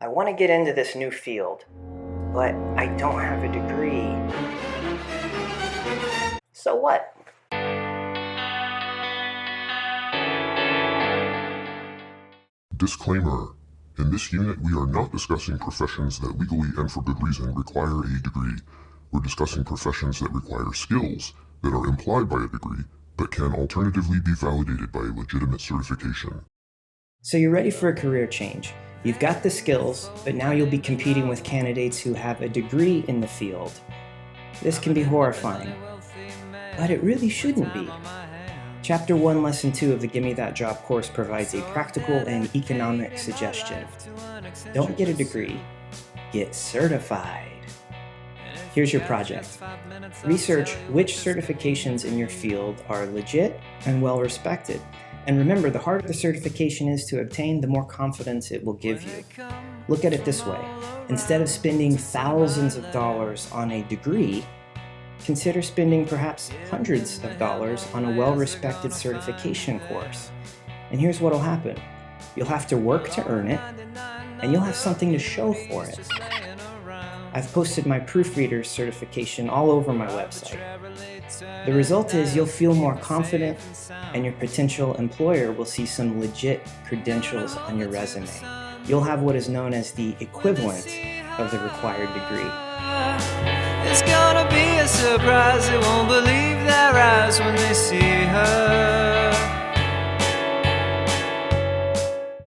I want to get into this new field, but I don't have a degree. So what? Disclaimer. In this unit, we are not discussing professions that legally and for good reason require a degree. We're discussing professions that require skills that are implied by a degree, but can alternatively be validated by a legitimate certification. So you're ready for a career change. You've got the skills, but now you'll be competing with candidates who have a degree in the field. This can be horrifying, but it really shouldn't be. Chapter 1, Lesson 2 of the Gimme That Job course provides a practical and economic suggestion. Don't get a degree, get certified. Here's your project. Research which certifications in your field are legit and well respected. And remember, the harder the certification is to obtain, the more confidence it will give you. Look at it this way. Instead of spending thousands of dollars on a degree, consider spending perhaps hundreds of dollars on a well-respected certification course. And here's what'll happen. You'll have to work to earn it, and you'll have something to show for it. I've posted my proofreader certification all over my website. The result is you'll feel more confident, and your potential employer will see some legit credentials on your resume. You'll have what is known as the equivalent of the required degree. It's gonna be a surprise, they won't believe their eyes when they see her.